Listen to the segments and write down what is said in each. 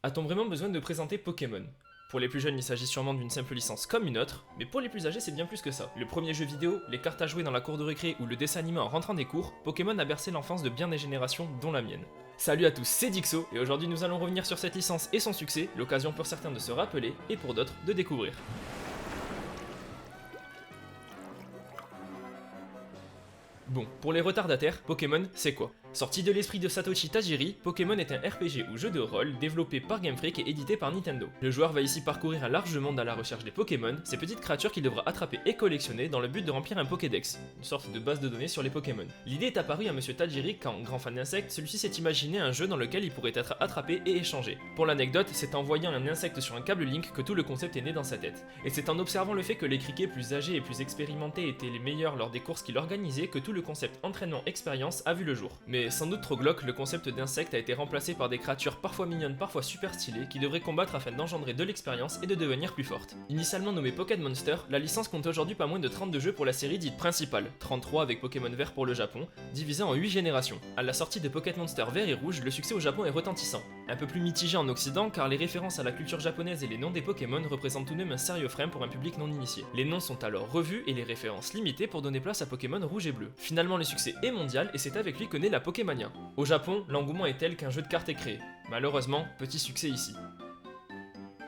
A-t-on vraiment besoin de présenter Pokémon? Pour les plus jeunes, il s'agit sûrement d'une simple licence comme une autre, mais pour les plus âgés, c'est bien plus que ça. Le premier jeu vidéo, les cartes à jouer dans la cour de récré ou le dessin animé en rentrant des cours, Pokémon a bercé l'enfance de bien des générations, dont la mienne. Salut à tous, c'est Dixo, et aujourd'hui nous allons revenir sur cette licence et son succès, l'occasion pour certains de se rappeler, et pour d'autres de découvrir. Bon, pour les retardataires, Pokémon, c'est quoi? Sorti de l'esprit de Satoshi Tajiri, Pokémon est un RPG ou jeu de rôle développé par Game Freak et édité par Nintendo. Le joueur va ici parcourir un large monde à la recherche des Pokémon, ces petites créatures qu'il devra attraper et collectionner dans le but de remplir un Pokédex, une sorte de base de données sur les Pokémon. L'idée est apparue à Monsieur Tajiri quand, grand fan d'insectes, celui-ci s'est imaginé un jeu dans lequel il pourrait être attrapé et échangé. Pour l'anecdote, c'est en voyant un insecte sur un câble Link que tout le concept est né dans sa tête. Et c'est en observant le fait que les criquets plus âgés et plus expérimentés étaient les meilleurs lors des courses qu'il organisait que tout le concept entraînement-expérience a vu le jour. Mais sans doute trop glauque, le concept d'insecte a été remplacé par des créatures parfois mignonnes, parfois super stylées, qui devraient combattre afin d'engendrer de l'expérience et de devenir plus fortes. Initialement nommée Pokémon Monster, la licence compte aujourd'hui pas moins de 32 jeux pour la série dite principale, 33 avec Pokémon Vert pour le Japon, divisé en 8 générations. À la sortie de Pokémon Monster Vert et Rouge, le succès au Japon est retentissant. Un peu plus mitigé en Occident car les références à la culture japonaise et les noms des Pokémon représentent tout de même un sérieux frein pour un public non initié. Les noms sont alors revus et les références limitées pour donner place à Pokémon Rouge et Bleu. Finalement le succès est mondial et c'est avec lui que naît la Pokémania. Au Japon, l'engouement est tel qu'un jeu de cartes est créé. Malheureusement, petit succès ici.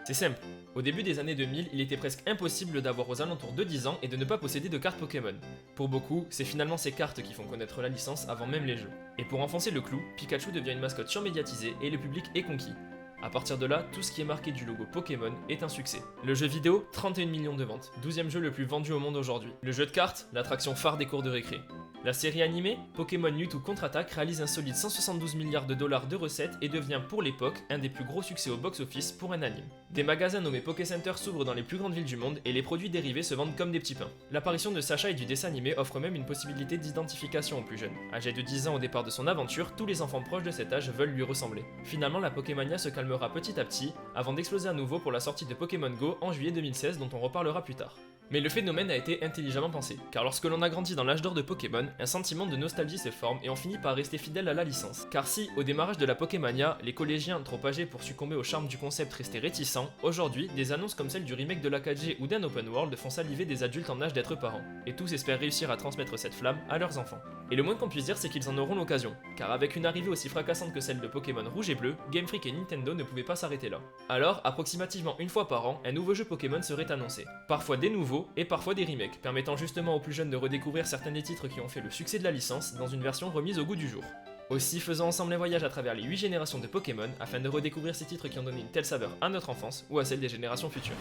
C'est simple. Au début des années 2000, il était presque impossible d'avoir aux alentours de 10 ans et de ne pas posséder de cartes Pokémon. Pour beaucoup, c'est finalement ces cartes qui font connaître la licence avant même les jeux. Et pour enfoncer le clou, Pikachu devient une mascotte surmédiatisée et le public est conquis. A partir de là, tout ce qui est marqué du logo Pokémon est un succès. Le jeu vidéo, 31 millions de ventes, 12e jeu le plus vendu au monde aujourd'hui. Le jeu de cartes, l'attraction phare des cours de récré. La série animée, Pokémon Mewtwo Contre-Attaque réalise un solide 172 milliards de dollars de recettes et devient pour l'époque un des plus gros succès au box-office pour un anime. Des magasins nommés Pokécenter s'ouvrent dans les plus grandes villes du monde et les produits dérivés se vendent comme des petits pains. L'apparition de Sacha et du dessin animé offre même une possibilité d'identification aux plus jeunes. Âgé de 10 ans au départ de son aventure, tous les enfants proches de cet âge veulent lui ressembler. Finalement, la Pokémania se calmera petit à petit avant d'exploser à nouveau pour la sortie de Pokémon Go en juillet 2016 dont on reparlera plus tard. Mais le phénomène a été intelligemment pensé, car lorsque l'on a grandi dans l'âge d'or de Pokémon, un sentiment de nostalgie se forme et on finit par rester fidèle à la licence. Car si, au démarrage de la Pokémania, les collégiens trop âgés pour succomber au charme du concept restaient réticents, aujourd'hui, des annonces comme celle du remake de la 4G ou d'un open world font saliver des adultes en âge d'être parents, et tous espèrent réussir à transmettre cette flamme à leurs enfants. Et le moins qu'on puisse dire, c'est qu'ils en auront l'occasion, car avec une arrivée aussi fracassante que celle de Pokémon Rouge et Bleu, Game Freak et Nintendo ne pouvaient pas s'arrêter là. Alors, approximativement une fois par an, un nouveau jeu Pokémon serait annoncé. Parfois des nouveaux, et parfois des remakes, permettant justement aux plus jeunes de redécouvrir certains des titres qui ont fait le succès de la licence dans une version remise au goût du jour. Aussi, faisons ensemble un voyage à travers les 8 générations de Pokémon afin de redécouvrir ces titres qui ont donné une telle saveur à notre enfance ou à celle des générations futures.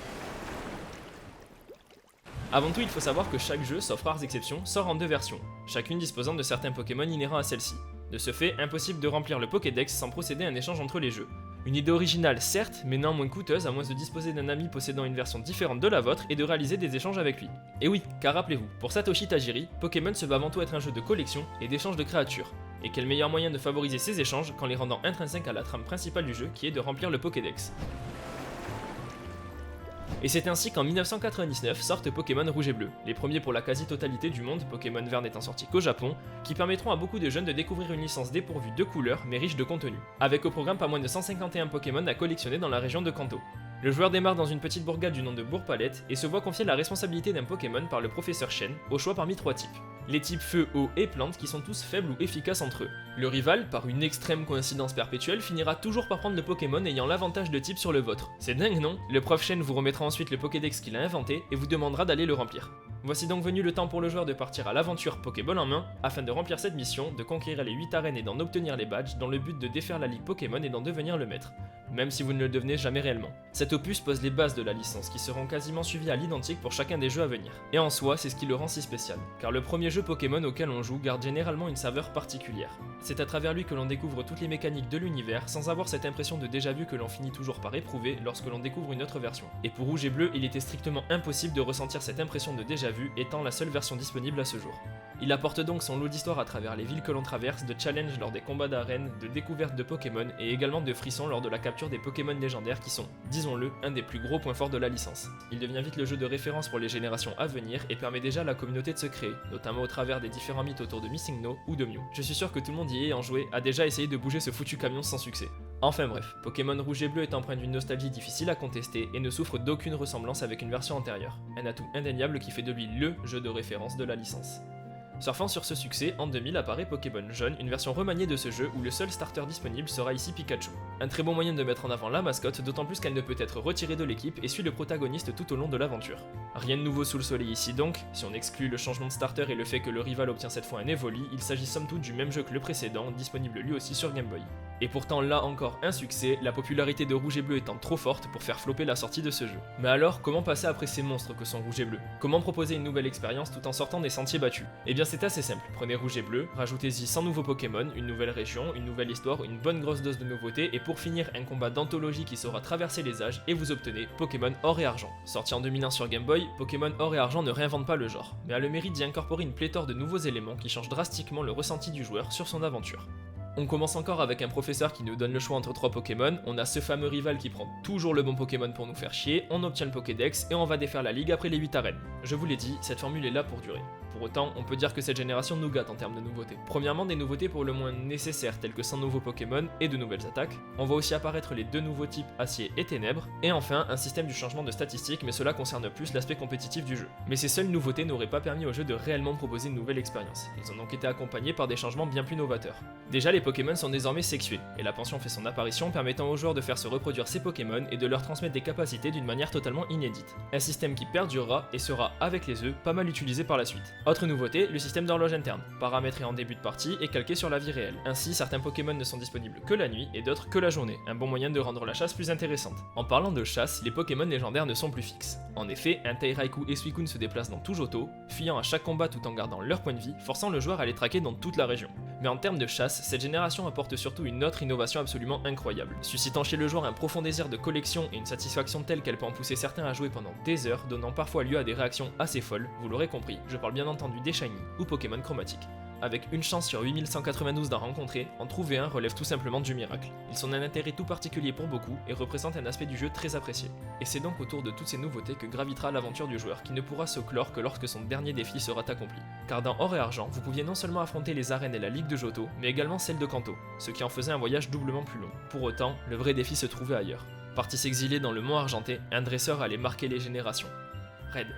Avant tout, il faut savoir que chaque jeu, sauf rares exceptions, sort en 2 versions, chacune disposant de certains Pokémon inhérents à celle-ci. De ce fait, impossible de remplir le Pokédex sans procéder à un échange entre les jeux. Une idée originale certes, mais néanmoins coûteuse à moins de disposer d'un ami possédant une version différente de la vôtre et de réaliser des échanges avec lui. Et oui, car rappelez-vous, pour Satoshi Tajiri, Pokémon se veut avant tout être un jeu de collection et d'échange de créatures. Et quel meilleur moyen de favoriser ces échanges qu'en les rendant intrinsèques à la trame principale du jeu qui est de remplir le Pokédex. Et c'est ainsi qu'en 1999 sortent Pokémon Rouge et Bleu, les premiers pour la quasi-totalité du monde, Pokémon Vert n'étant sorti qu'au Japon, qui permettront à beaucoup de jeunes de découvrir une licence dépourvue de couleurs mais riche de contenu, avec au programme pas moins de 151 Pokémon à collectionner dans la région de Kanto. Le joueur démarre dans une petite bourgade du nom de Bourg-Palette et se voit confier la responsabilité d'un Pokémon par le professeur Shen, au choix parmi 3 types. Les types feu, eau et plantes qui sont tous faibles ou efficaces entre eux. Le rival, par une extrême coïncidence perpétuelle, finira toujours par prendre le Pokémon ayant l'avantage de type sur le vôtre. C'est dingue non? Le prof Shen vous remettra ensuite le Pokédex qu'il a inventé et vous demandera d'aller le remplir. Voici donc venu le temps pour le joueur de partir à l'aventure Pokéball en main, afin de remplir cette mission, de conquérir les 8 arènes et d'en obtenir les badges dans le but de défaire la ligue Pokémon et d'en devenir le maître, même si vous ne le devenez jamais réellement. Cet opus pose les bases de la licence qui seront quasiment suivies à l'identique pour chacun des jeux à venir. Et en soi, c'est ce qui le rend si spécial, car le premier jeu Pokémon auquel on joue garde généralement une saveur particulière. C'est à travers lui que l'on découvre toutes les mécaniques de l'univers sans avoir cette impression de déjà-vu que l'on finit toujours par éprouver lorsque l'on découvre une autre version. Et pour Rouge et Bleu, il était strictement impossible de ressentir cette impression de déjà-vu étant la seule version disponible à ce jour. Il apporte donc son lot d'histoire à travers les villes que l'on traverse, de challenges lors des combats d'arènes, de découvertes de Pokémon et également de frissons lors de la capture des Pokémon légendaires qui sont, disons-le, un des plus gros points forts de la licence. Il devient vite le jeu de référence pour les générations à venir et permet déjà à la communauté de se créer, notamment au travers des différents mythes autour de Missing No ou de Mew. Je suis sûr que tout le monde y ayant joué a déjà essayé de bouger ce foutu camion sans succès. Enfin bref, Pokémon Rouge et Bleu est empreint d'une nostalgie difficile à contester et ne souffre d'aucune ressemblance avec une version antérieure, un atout indéniable qui fait de lui LE jeu de référence de la licence. Surfant sur ce succès, en 2000 apparaît Pokémon Jaune, une version remaniée de ce jeu où le seul starter disponible sera ici Pikachu. Un très bon moyen de mettre en avant la mascotte, d'autant plus qu'elle ne peut être retirée de l'équipe et suit le protagoniste tout au long de l'aventure. Rien de nouveau sous le soleil ici donc, si on exclut le changement de starter et le fait que le rival obtient cette fois un Evoli, il s'agit somme toute du même jeu que le précédent, disponible lui aussi sur Game Boy. Et pourtant là encore un succès, la popularité de Rouge et Bleu étant trop forte pour faire flopper la sortie de ce jeu. Mais alors, comment passer après ces monstres que sont Rouge et Bleu? Comment proposer une nouvelle expérience tout en sortant des sentiers battus? Eh bien c'est assez simple, prenez Rouge et Bleu, rajoutez-y 100 nouveaux Pokémon, une nouvelle région, une nouvelle histoire, une bonne grosse dose de nouveautés et pour finir un combat d'anthologie qui saura traverser les âges et vous obtenez Pokémon Or et Argent. Sorti en 2001 sur Game Boy, Pokémon Or et Argent ne réinvente pas le genre, mais a le mérite d'y incorporer une pléthore de nouveaux éléments qui changent drastiquement le ressenti du joueur sur son aventure. On commence encore avec un professeur qui nous donne le choix entre 3 Pokémon, on a ce fameux rival qui prend toujours le bon Pokémon pour nous faire chier, on obtient le Pokédex et on va défaire la ligue après les 8 arènes. Je vous l'ai dit, cette formule est là pour durer. Pour autant, on peut dire que cette génération nous gâte en termes de nouveautés. Premièrement, des nouveautés pour le moins nécessaires telles que 100 nouveaux Pokémon et de nouvelles attaques. On voit aussi apparaître les 2 nouveaux types Acier et Ténèbres. Et enfin, un système du changement de statistiques, mais cela concerne plus l'aspect compétitif du jeu. Mais ces seules nouveautés n'auraient pas permis au jeu de réellement proposer une nouvelle expérience. Ils ont donc été accompagnés par des changements bien plus novateurs. Déjà, les Pokémon sont désormais sexués, et la pension fait son apparition permettant aux joueurs de faire se reproduire ces Pokémon et de leur transmettre des capacités d'une manière totalement inédite. Un système qui perdurera et sera, avec les œufs, pas mal utilisé par la suite. Autre nouveauté, le système d'horloge interne, paramétré en début de partie et calqué sur la vie réelle. Ainsi, certains Pokémon ne sont disponibles que la nuit et d'autres que la journée, un bon moyen de rendre la chasse plus intéressante. En parlant de chasse, les Pokémon légendaires ne sont plus fixes. En effet, un Tairaiku et Suicune se déplacent dans tout Johto, fuyant à chaque combat tout en gardant leur point de vie, forçant le joueur à les traquer dans toute la région. Mais en termes de chasse, cette génération apporte surtout une autre innovation absolument incroyable, suscitant chez le joueur un profond désir de collection et une satisfaction telle qu'elle peut en pousser certains à jouer pendant des heures, donnant parfois lieu à des réactions assez folles, vous l'aurez compris, je parle bien entendu des Shiny ou Pokémon chromatiques. Avec une chance sur 8192 d'en rencontrer, en trouver un relève tout simplement du miracle. Ils sont d'un intérêt tout particulier pour beaucoup et représentent un aspect du jeu très apprécié. Et c'est donc autour de toutes ces nouveautés que gravitera l'aventure du joueur, qui ne pourra se clore que lorsque son dernier défi sera accompli. Car dans Or et Argent, vous pouviez non seulement affronter les arènes et la ligue de Johto, mais également celle de Kanto, ce qui en faisait un voyage doublement plus long. Pour autant, le vrai défi se trouvait ailleurs. Parti s'exiler dans le Mont Argenté, un dresseur allait marquer les générations. Red.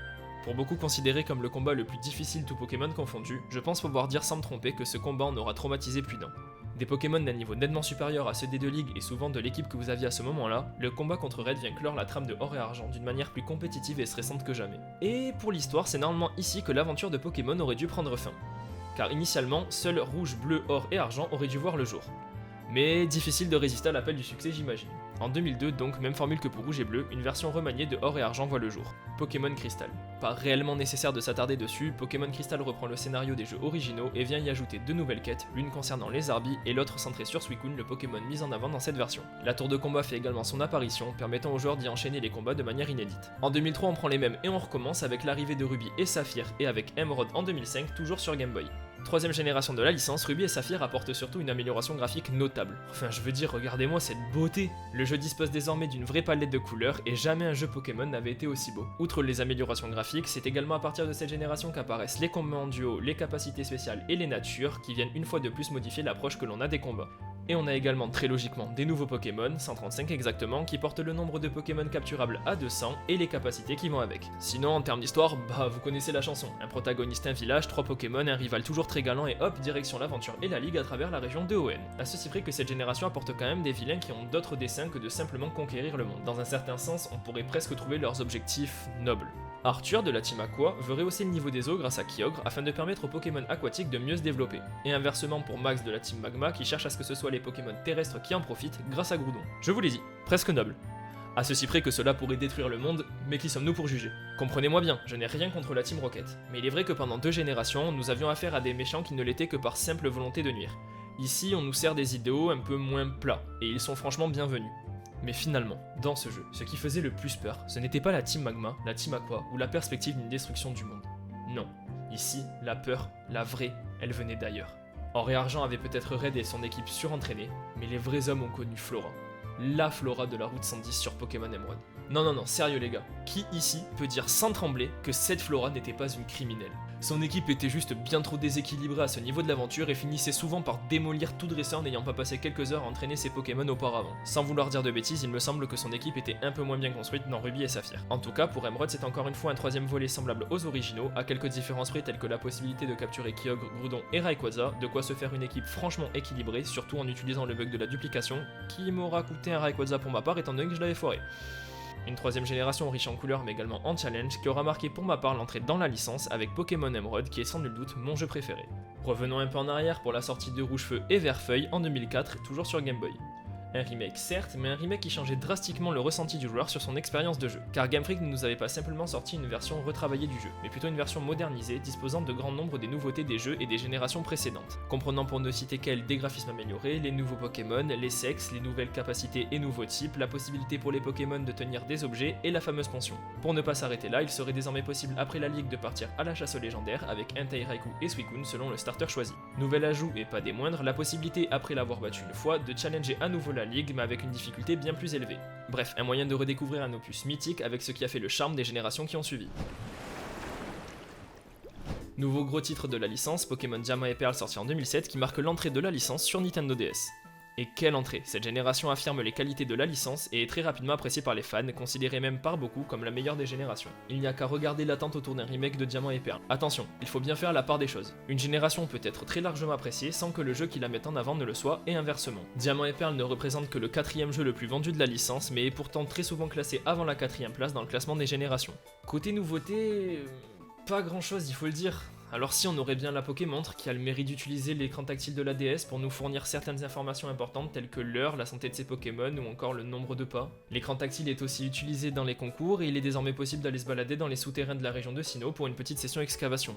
Pour beaucoup considéré comme le combat le plus difficile tout Pokémon confondu, je pense pouvoir dire sans me tromper que ce combat en aura traumatisé plus d'un. Des Pokémon d'un niveau nettement supérieur à ceux des deux ligues et souvent de l'équipe que vous aviez à ce moment-là, le combat contre Red vient clore la trame de Or et Argent d'une manière plus compétitive et stressante que jamais. Et pour l'histoire, c'est normalement ici que l'aventure de Pokémon aurait dû prendre fin. Car initialement, seuls Rouge, Bleu, Or et Argent auraient dû voir le jour. Mais difficile de résister à l'appel du succès, j'imagine. En 2002, donc, même formule que pour Rouge et Bleu, une version remaniée de Or et Argent voit le jour. Pokémon Crystal. Pas réellement nécessaire de s'attarder dessus, Pokémon Crystal reprend le scénario des jeux originaux et vient y ajouter 2 nouvelles quêtes, l'une concernant les Arbis et l'autre centrée sur Suicune, le Pokémon mis en avant dans cette version. La tour de combat fait également son apparition, permettant aux joueurs d'y enchaîner les combats de manière inédite. En 2003, on prend les mêmes et on recommence avec l'arrivée de Ruby et Saphir et avec Emerald en 2005, toujours sur Game Boy. Troisième génération de la licence, Ruby et Saphir apportent surtout une amélioration graphique notable. Enfin, je veux dire, regardez-moi cette beauté! Le jeu dispose désormais d'une vraie palette de couleurs et jamais un jeu Pokémon n'avait été aussi beau. Outre les améliorations graphiques, c'est également à partir de cette génération qu'apparaissent les combats en duo, les capacités spéciales et les natures qui viennent une fois de plus modifier l'approche que l'on a des combats. Et on a également très logiquement des nouveaux Pokémon, 135 exactement, qui portent le nombre de Pokémon capturables à 200 et les capacités qui vont avec. Sinon, en termes d'histoire, bah vous connaissez la chanson. Un protagoniste, un village, 3 Pokémon, un rival toujours très galant et hop, direction l'aventure et la ligue à travers la région de Hoenn. À ceci près que cette génération apporte quand même des vilains qui ont d'autres dessins que de simplement conquérir le monde. Dans un certain sens, on pourrait presque trouver leurs objectifs nobles. Arthur de la team Aqua veut rehausser le niveau des eaux grâce à Kyogre afin de permettre aux Pokémon aquatiques de mieux se développer. Et inversement pour Max de la team Magma qui cherche à ce que ce soit les Pokémon terrestres qui en profitent grâce à Groudon. Je vous l'ai dit, presque noble. À ceci près que cela pourrait détruire le monde, mais qui sommes-nous pour juger? Comprenez-moi bien, je n'ai rien contre la team Rocket, mais il est vrai que pendant 2 générations, nous avions affaire à des méchants qui ne l'étaient que par simple volonté de nuire. Ici, on nous sert des idéaux un peu moins plats, et ils sont franchement bienvenus. Mais finalement, dans ce jeu, ce qui faisait le plus peur, ce n'était pas la team Magma, la team Aqua ou la perspective d'une destruction du monde. Non, ici, la peur, la vraie, elle venait d'ailleurs. Or et Argent avait peut-être Red et son équipe surentraînés, mais les vrais hommes ont connu Flora. La Flora de la route 110 sur Pokémon Emerald. Non, sérieux les gars, qui ici peut dire sans trembler que cette Flora n'était pas une criminelle? Son équipe était juste bien trop déséquilibrée à ce niveau de l'aventure et finissait souvent par démolir tout dresseur n'ayant pas passé quelques heures à entraîner ses Pokémon auparavant. Sans vouloir dire de bêtises, il me semble que son équipe était un peu moins bien construite dans Ruby et Saphir. En tout cas, pour Emerald, c'est encore une fois un troisième volet semblable aux originaux, à quelques différences près telles que la possibilité de capturer Kyogre, Groudon et Rayquaza, de quoi se faire une équipe franchement équilibrée, surtout en utilisant le bug de la duplication, qui m'aura coûté un Rayquaza pour ma part étant donné que je l'avais foiré. Une troisième génération riche en couleurs mais également en challenge qui aura marqué pour ma part l'entrée dans la licence avec Pokémon Emerald qui est sans nul doute mon jeu préféré. Revenons un peu en arrière pour la sortie de Rouge-Feu et Vert-Feuille en 2004, toujours sur Game Boy. Un remake certes, mais un remake qui changeait drastiquement le ressenti du joueur sur son expérience de jeu, car Game Freak ne nous avait pas simplement sorti une version retravaillée du jeu, mais plutôt une version modernisée, disposant de grand nombre des nouveautés des jeux et des générations précédentes, comprenant pour ne citer qu'elles des graphismes améliorés, les nouveaux Pokémon, les sexes, les nouvelles capacités et nouveaux types, la possibilité pour les Pokémon de tenir des objets et la fameuse pension. Pour ne pas s'arrêter là, il serait désormais possible après la ligue de partir à la chasse aux légendaires avec Entei, Raikou et Suicune selon le starter choisi. Nouvel ajout et pas des moindres, la possibilité après l'avoir battu une fois de challenger à nouveau la ligue mais avec une difficulté bien plus élevée. Bref, un moyen de redécouvrir un opus mythique avec ce qui a fait le charme des générations qui ont suivi. Nouveau gros titre de la licence, Pokémon Diamant et Perle sorti en 2007 qui marque l'entrée de la licence sur Nintendo DS. Et quelle entrée! Cette génération affirme les qualités de la licence et est très rapidement appréciée par les fans, considérée même par beaucoup comme la meilleure des générations. Il n'y a qu'à regarder l'attente autour d'un remake de Diamant et Perle. Attention, il faut bien faire la part des choses. Une génération peut être très largement appréciée sans que le jeu qui la met en avant ne le soit, et inversement. Diamant et Perle ne représente que le 4ème jeu le plus vendu de la licence, mais est pourtant très souvent classé avant la 4ème place dans le classement des générations. Côté nouveauté, pas grand chose il faut le dire. Alors si on aurait bien la Pokémontre qui a le mérite d'utiliser l'écran tactile de la DS pour nous fournir certaines informations importantes telles que l'heure, la santé de ses Pokémon ou encore le nombre de pas. L'écran tactile est aussi utilisé dans les concours et il est désormais possible d'aller se balader dans les souterrains de la région de Sinnoh pour une petite session excavation.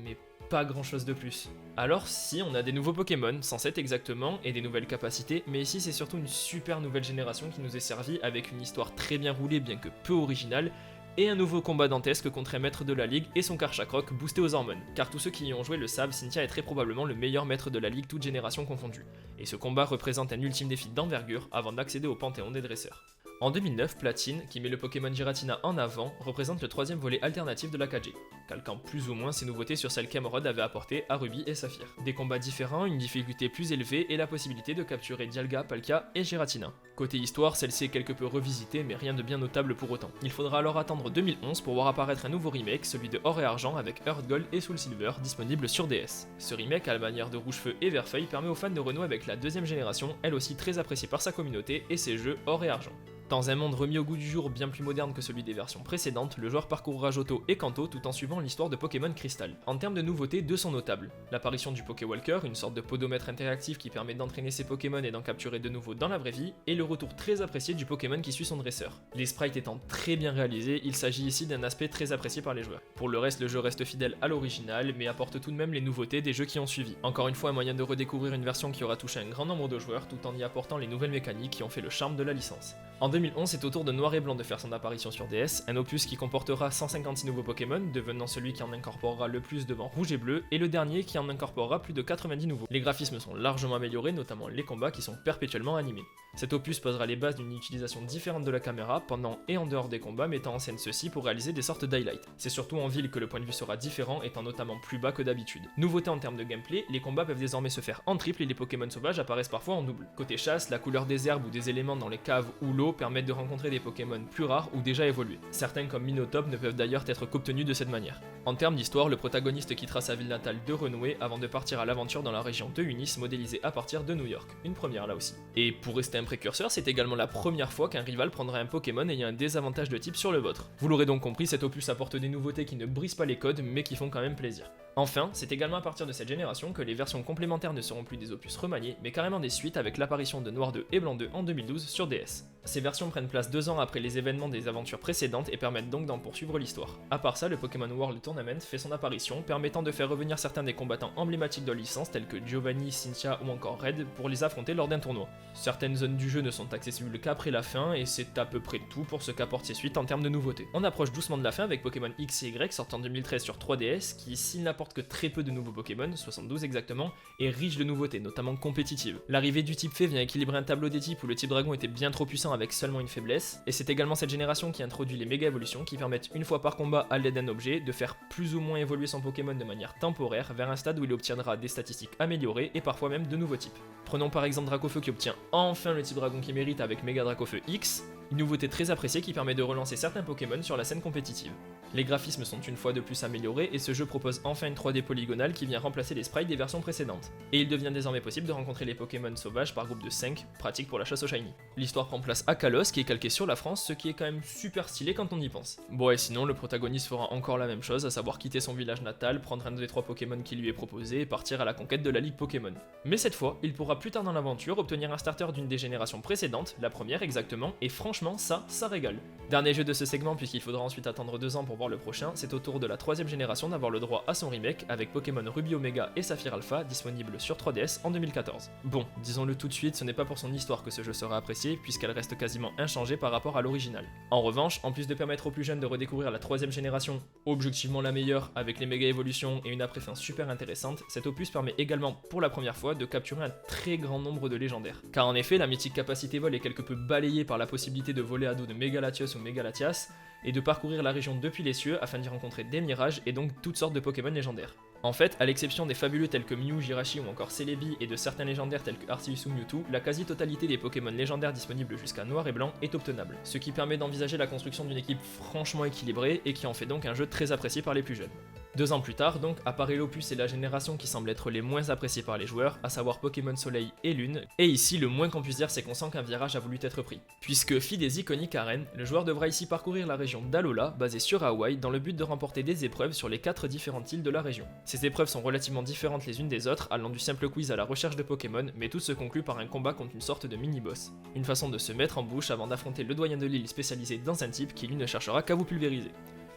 Mais pas grand chose de plus. Alors si, on a des nouveaux Pokémon, 107 exactement, et des nouvelles capacités, mais ici c'est surtout une super nouvelle génération qui nous est servie avec une histoire très bien roulée bien que peu originale, et un nouveau combat dantesque contre un maître de la ligue et son Karchakroc boosté aux hormones, car tous ceux qui y ont joué le savent, Cynthia est très probablement le meilleur maître de la ligue toute génération confondue, et ce combat représente un ultime défi d'envergure avant d'accéder au panthéon des dresseurs. En 2009, Platine, qui met le Pokémon Giratina en avant, représente le 3ème volet alternatif de la 4G, calquant plus ou moins ses nouveautés sur celles qu'Emerald avait apportées à Ruby et Saphir. Des combats différents, une difficulté plus élevée et la possibilité de capturer Dialga, Palkia et Giratina. Côté histoire, celle-ci est quelque peu revisitée mais rien de bien notable pour autant. Il faudra alors attendre 2011 pour voir apparaître un nouveau remake, celui de Or et Argent avec Earth Gold et Soul Silver, disponible sur DS. Ce remake, à la manière de Rouge-Feu et Vert-Feuille, permet aux fans de renouer avec la 2ème génération, elle aussi très appréciée par sa communauté et ses jeux Or et Argent. Dans un monde remis au goût du jour bien plus moderne que celui des versions précédentes, le joueur parcourra Johto et Kanto tout en suivant l'histoire de Pokémon Crystal. En termes de nouveautés, deux sont notables. L'apparition du Pokéwalker, une sorte de podomètre interactif qui permet d'entraîner ses Pokémon et d'en capturer de nouveau dans la vraie vie, et le retour très apprécié du Pokémon qui suit son dresseur. Les sprites étant très bien réalisés, il s'agit ici d'un aspect très apprécié par les joueurs. Pour le reste, le jeu reste fidèle à l'original, mais apporte tout de même les nouveautés des jeux qui ont suivi. Encore une fois, un moyen de redécouvrir une version qui aura touché un grand nombre de joueurs tout en y apportant les nouvelles mécaniques qui ont fait le charme de la licence. En 2011, c'est au tour de Noir et Blanc de faire son apparition sur DS, un opus qui comportera 156 nouveaux Pokémon, devenant celui qui en incorporera le plus devant Rouge et Bleu, et le dernier qui en incorporera plus de 90 nouveaux. Les graphismes sont largement améliorés, notamment les combats qui sont perpétuellement animés. Cet opus posera les bases d'une utilisation différente de la caméra, pendant et en dehors des combats, mettant en scène ceux-ci pour réaliser des sortes d'highlights. C'est surtout en ville que le point de vue sera différent, étant notamment plus bas que d'habitude. Nouveauté en termes de gameplay, les combats peuvent désormais se faire en triple et les Pokémon sauvages apparaissent parfois en double. Côté chasse, la couleur des herbes ou des éléments dans les caves ou l'eau permettent de rencontrer des Pokémon plus rares ou déjà évolués. Certains comme Minotop ne peuvent d'ailleurs être qu'obtenus de cette manière. En termes d'histoire, le protagoniste quittera sa ville natale de Renoué avant de partir à l'aventure dans la région de Unis, modélisée à partir de New York. Une première là aussi. Et pour rester un précurseur, c'est également la première fois qu'un rival prendra un Pokémon ayant un désavantage de type sur le vôtre. Vous l'aurez donc compris, cet opus apporte des nouveautés qui ne brisent pas les codes mais qui font quand même plaisir. Enfin, c'est également à partir de cette génération que les versions complémentaires ne seront plus des opus remaniés, mais carrément des suites avec l'apparition de Noir 2 et Blanc 2 en 2012 sur DS. Ces versions prennent place 2 ans après les événements des aventures précédentes et permettent donc d'en poursuivre l'histoire. A part ça, le Pokémon World Tournament fait son apparition, permettant de faire revenir certains des combattants emblématiques de la licence tels que Giovanni, Cynthia ou encore Red pour les affronter lors d'un tournoi. Certaines zones du jeu ne sont accessibles qu'après la fin et c'est à peu près tout pour ce qu'apportent ces suites en termes de nouveautés. On approche doucement de la fin avec Pokémon X et Y sortant en 2013 sur 3DS qui, s'il n'a pas n'apporte que très peu de nouveaux Pokémon, 72 exactement, et riche de nouveautés, notamment compétitives. L'arrivée du type fée vient équilibrer un tableau des types où le type dragon était bien trop puissant avec seulement une faiblesse, et c'est également cette génération qui introduit les méga évolutions qui permettent une fois par combat à l'aide d'un objet de faire plus ou moins évoluer son Pokémon de manière temporaire vers un stade où il obtiendra des statistiques améliorées et parfois même de nouveaux types. Prenons par exemple Dracofeu qui obtient enfin le type dragon qu'il mérite avec Mega Dracofeu X, une nouveauté très appréciée qui permet de relancer certains Pokémon sur la scène compétitive. Les graphismes sont une fois de plus améliorés et ce jeu propose enfin une 3D polygonale qui vient remplacer les sprites des versions précédentes. Et il devient désormais possible de rencontrer les Pokémon sauvages par groupe de 5, pratique pour la chasse au shiny. L'histoire prend place à Kalos qui est calqué sur la France, ce qui est quand même super stylé quand on y pense. Bon et sinon le protagoniste fera encore la même chose, à savoir quitter son village natal, prendre un des 3 Pokémon qui lui est proposé et partir à la conquête de la Ligue Pokémon. Mais cette fois, il pourra plus tard dans l'aventure obtenir un starter d'une des générations précédentes, la première exactement, et franchement ça régale. Dernier jeu de ce segment puisqu'il faudra ensuite attendre 2 ans pour voir le prochain, c'est au tour de la 3ème génération d'avoir le droit à son remake avec Pokémon Ruby Omega et Saphir Alpha disponible sur 3DS en 2014. Bon, disons-le tout de suite, ce n'est pas pour son histoire que ce jeu sera apprécié puisqu'elle reste quasiment inchangée par rapport à l'original. En revanche, en plus de permettre aux plus jeunes de redécouvrir la 3ème génération, objectivement la meilleure avec les méga évolutions et une après-fin super intéressante, cet opus permet également pour la première fois de capturer un très grand nombre de légendaires. Car en effet, la mythique capacité vol est quelque peu balayée par la possibilité de voler à dos de Megalatios ou Megalatias et de parcourir la région depuis les cieux afin d'y rencontrer des mirages et donc toutes sortes de Pokémon légendaires. En fait, à l'exception des fabuleux tels que Mew, Jirachi ou encore Celebi et de certains légendaires tels que Arceus ou Mewtwo, la quasi-totalité des Pokémon légendaires disponibles jusqu'à Noir et Blanc est obtenable, ce qui permet d'envisager la construction d'une équipe franchement équilibrée et qui en fait donc un jeu très apprécié par les plus jeunes. 2 ans plus tard, donc, apparaît l'opus et la génération qui semble être les moins appréciés par les joueurs, à savoir Pokémon Soleil et Lune, et ici le moins qu'on puisse dire c'est qu'on sent qu'un virage a voulu être pris. Puisque fille des iconiques arènes, le joueur devra ici parcourir la région d'Alola, basée sur Hawaï, dans le but de remporter des épreuves sur les 4 différentes îles de la région. Ces épreuves sont relativement différentes les unes des autres, allant du simple quiz à la recherche de Pokémon, mais tout se conclut par un combat contre une sorte de mini-boss. Une façon de se mettre en bouche avant d'affronter le doyen de l'île spécialisé dans un type qui lui ne cherchera qu'à vous pulvériser.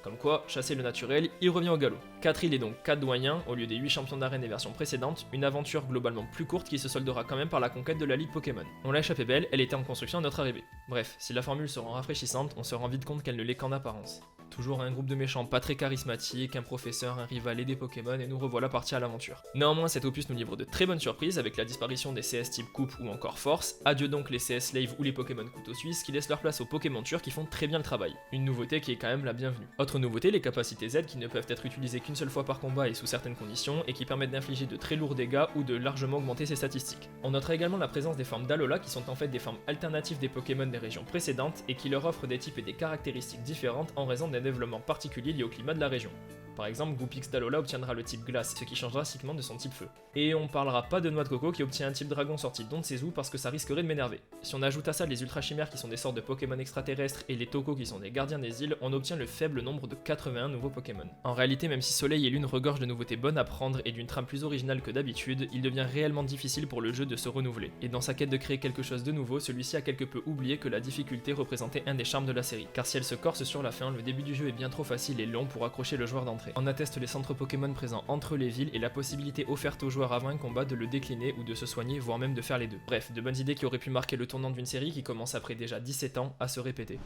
Comme quoi, chasser le naturel, il revient au galop. 4 îles et donc 4 doyens, au lieu des 8 champions d'arène des versions précédentes, une aventure globalement plus courte qui se soldera quand même par la conquête de la Ligue Pokémon. On l'a échappé belle, elle était en construction à notre arrivée. Bref, si la formule se rend rafraîchissante, on se rend vite compte qu'elle ne l'est qu'en apparence. Toujours un groupe de méchants pas très charismatiques, un professeur, un rival et des Pokémon, et nous revoilà partis à l'aventure. Néanmoins, cet opus nous livre de très bonnes surprises avec la disparition des CS type coupe ou encore force, adieu donc les CS slave ou les Pokémon couteau suisse qui laissent leur place aux Pokémon turcs qui font très bien le travail. Une nouveauté qui est quand même la bienvenue. Autre nouveauté, les capacités Z qui ne peuvent être utilisées qu'une seule fois par combat et sous certaines conditions, et qui permettent d'infliger de très lourds dégâts ou de largement augmenter ses statistiques. On notera également la présence des formes d'Alola qui sont en fait des formes alternatives des Pokémon des régions précédentes et qui leur offrent des types et des caractéristiques différentes en raison d'un développement particulier lié au climat de la région. Par exemple, Goupix d'Alola obtiendra le type glace, ce qui change drastiquement de son type feu. Et on parlera pas de Noix de Coco qui obtient un type dragon sorti d'On ne sait où parce que ça risquerait de m'énerver. Si on ajoute à ça les ultra chimères qui sont des sortes de Pokémon extraterrestres et les Toko qui sont des gardiens des îles, on obtient le faible nombre de 81 nouveaux Pokémon. En réalité, même si Soleil et Lune regorgent de nouveautés bonnes à prendre et d'une trame plus originale que d'habitude, il devient réellement difficile pour le jeu de se renouveler. Et dans sa quête de créer quelque chose de nouveau, celui-ci a quelque peu oublié que la difficulté représentait un des charmes de la série. Car si elle se corse sur la fin, le début du jeu est bien trop facile et long pour accrocher le joueur d'entrée. En atteste les centres Pokémon présents entre les villes et la possibilité offerte aux joueurs avant un combat de le décliner ou de se soigner, voire même de faire les deux. Bref, de bonnes idées qui auraient pu marquer le tournant d'une série qui commence après déjà 17 ans à se répéter.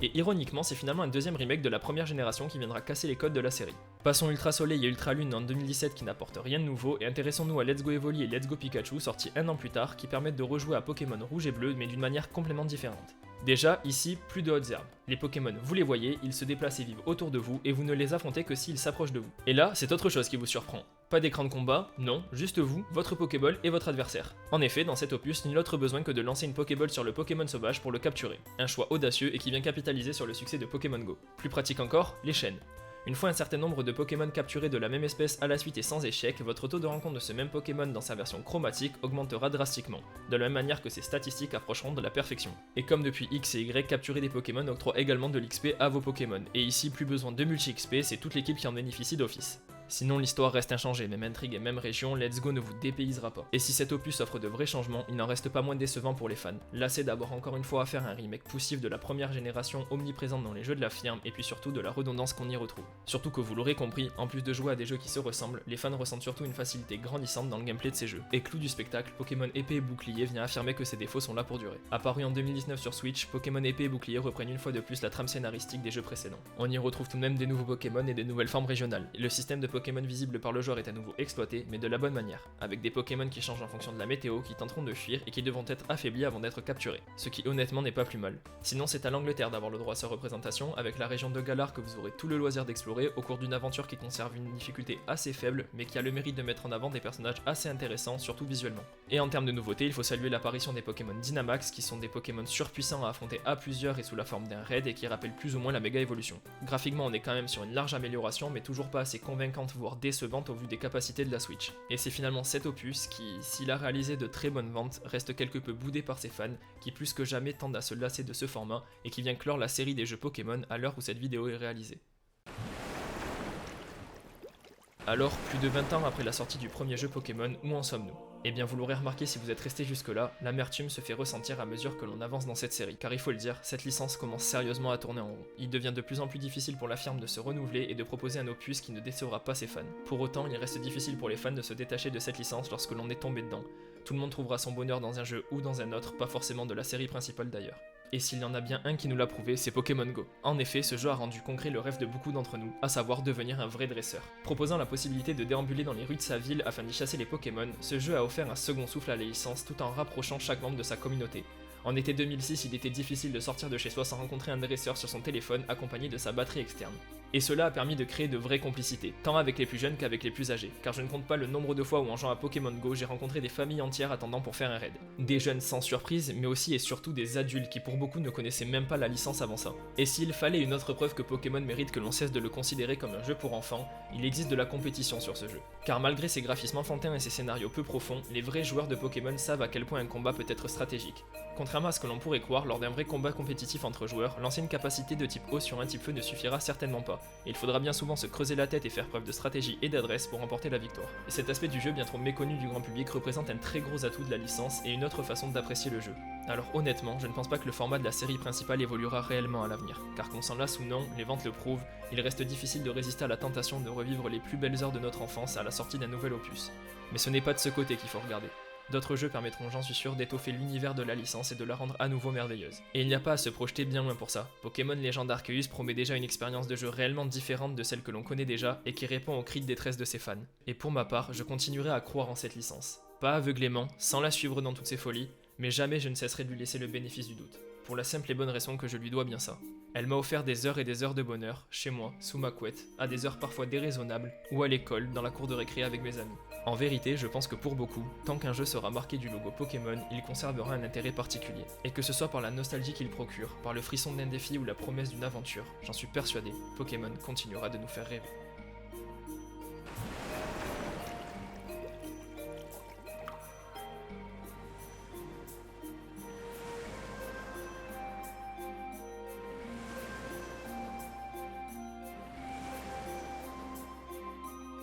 Et ironiquement, c'est finalement un deuxième remake de la première génération qui viendra casser les codes de la série. Passons Ultra Soleil et Ultra Lune en 2017 qui n'apportent rien de nouveau et intéressons-nous à Let's Go Evoli et Let's Go Pikachu sortis un an plus tard qui permettent de rejouer à Pokémon rouge et bleu mais d'une manière complètement différente. Déjà, ici, plus de hautes herbes. Les Pokémon, vous les voyez, ils se déplacent et vivent autour de vous et vous ne les affrontez que s'ils s'approchent de vous. Et là, c'est autre chose qui vous surprend. Pas d'écran de combat, non, juste vous, votre Pokéball et votre adversaire. En effet, dans cet opus, nul autre besoin que de lancer une Pokéball sur le Pokémon sauvage pour le capturer. Un choix audacieux et qui vient capitaliser sur le succès de Pokémon Go. Plus pratique encore, les chaînes. Une fois un certain nombre de Pokémon capturés de la même espèce à la suite et sans échec, votre taux de rencontre de ce même Pokémon dans sa version chromatique augmentera drastiquement, de la même manière que ses statistiques approcheront de la perfection. Et comme depuis X et Y, capturer des Pokémon octroie également de l'XP à vos Pokémon, et ici plus besoin de multi-XP, c'est toute l'équipe qui en bénéficie d'office. Sinon l'histoire reste inchangée, même intrigue et même région, Let's Go ne vous dépaysera pas. Et si cet opus offre de vrais changements, il n'en reste pas moins décevant pour les fans. Lassés d'avoir encore une fois à faire un remake poussif de la première génération omniprésente dans les jeux de la firme et puis surtout de la redondance qu'on y retrouve. Surtout que vous l'aurez compris, en plus de jouer à des jeux qui se ressemblent, les fans ressentent surtout une facilité grandissante dans le gameplay de ces jeux. Et clou du spectacle, Pokémon épée et bouclier vient affirmer que ces défauts sont là pour durer. Apparu en 2019 sur Switch, Pokémon épée et bouclier reprennent une fois de plus la trame scénaristique des jeux précédents. On y retrouve tout de même des nouveaux Pokémon et des nouvelles formes régionales. Le système de Pokémon visible par le joueur est à nouveau exploité, mais de la bonne manière, avec des Pokémon qui changent en fonction de la météo, qui tenteront de fuir et qui devront être affaiblis avant d'être capturés, ce qui honnêtement n'est pas plus mal. Sinon c'est à l'Angleterre d'avoir le droit à sa représentation, avec la région de Galar que vous aurez tout le loisir d'explorer au cours d'une aventure qui conserve une difficulté assez faible, mais qui a le mérite de mettre en avant des personnages assez intéressants, surtout visuellement. Et en termes de nouveautés, il faut saluer l'apparition des Pokémon Dynamax, qui sont des Pokémon surpuissants à affronter à plusieurs et sous la forme d'un raid et qui rappellent plus ou moins la méga évolution. Graphiquement on est quand même sur une large amélioration, mais toujours pas assez convaincante voire décevante au vu des capacités de la Switch. Et c'est finalement cet opus qui, s'il a réalisé de très bonnes ventes, reste quelque peu boudé par ses fans, qui plus que jamais tendent à se lasser de ce format et qui vient clore la série des jeux Pokémon à l'heure où cette vidéo est réalisée. Alors, plus de 20 ans après la sortie du premier jeu Pokémon, où en sommes-nous ? Eh bien vous l'aurez remarqué si vous êtes resté jusque là, l'amertume se fait ressentir à mesure que l'on avance dans cette série, car il faut le dire, cette licence commence sérieusement à tourner en rond. Il devient de plus en plus difficile pour la firme de se renouveler et de proposer un opus qui ne décevra pas ses fans. Pour autant, il reste difficile pour les fans de se détacher de cette licence lorsque l'on est tombé dedans. Tout le monde trouvera son bonheur dans un jeu ou dans un autre, pas forcément de la série principale d'ailleurs. Et s'il y en a bien un qui nous l'a prouvé, c'est Pokémon Go. En effet, ce jeu a rendu concret le rêve de beaucoup d'entre nous, à savoir devenir un vrai dresseur. Proposant la possibilité de déambuler dans les rues de sa ville afin d'y chasser les Pokémon, ce jeu a offert un second souffle à la licence tout en rapprochant chaque membre de sa communauté. En été 2006, il était difficile de sortir de chez soi sans rencontrer un dresseur sur son téléphone accompagné de sa batterie externe. Et cela a permis de créer de vraies complicités, tant avec les plus jeunes qu'avec les plus âgés, car je ne compte pas le nombre de fois où en jouant à Pokémon Go, j'ai rencontré des familles entières attendant pour faire un raid. Des jeunes sans surprise, mais aussi et surtout des adultes qui pour beaucoup ne connaissaient même pas la licence avant ça. Et s'il fallait une autre preuve que Pokémon mérite que l'on cesse de le considérer comme un jeu pour enfants, il existe de la compétition sur ce jeu. Car malgré ses graphismes enfantins et ses scénarios peu profonds, les vrais joueurs de Pokémon savent à quel point un combat peut être stratégique. Contrairement à ce que l'on pourrait croire, lors d'un vrai combat compétitif entre joueurs, lancer une capacité de type eau sur un type feu ne suffira certainement pas, et il faudra bien souvent se creuser la tête et faire preuve de stratégie et d'adresse pour remporter la victoire. Et cet aspect du jeu bien trop méconnu du grand public représente un très gros atout de la licence et une autre façon d'apprécier le jeu. Alors honnêtement, je ne pense pas que le format de la série principale évoluera réellement à l'avenir, car qu'on s'en lasse ou non, les ventes le prouvent, il reste difficile de résister à la tentation de revivre les plus belles heures de notre enfance à la sortie d'un nouvel opus. Mais ce n'est pas de ce côté qu'il faut regarder. D'autres jeux permettront, j'en suis sûr, d'étoffer l'univers de la licence et de la rendre à nouveau merveilleuse. Et il n'y a pas à se projeter bien loin pour ça. Pokémon Légende Arceus promet déjà une expérience de jeu réellement différente de celle que l'on connaît déjà et qui répond aux cris de détresse de ses fans. Et pour ma part, je continuerai à croire en cette licence. Pas aveuglément, sans la suivre dans toutes ses folies, mais jamais je ne cesserai de lui laisser le bénéfice du doute. Pour la simple et bonne raison que je lui dois bien ça. Elle m'a offert des heures et des heures de bonheur, chez moi, sous ma couette, à des heures parfois déraisonnables, ou à l'école, dans la cour de récré avec mes amis. En vérité, je pense que pour beaucoup, tant qu'un jeu sera marqué du logo Pokémon, il conservera un intérêt particulier. Et que ce soit par la nostalgie qu'il procure, par le frisson d'un défi ou la promesse d'une aventure, j'en suis persuadé, Pokémon continuera de nous faire rêver.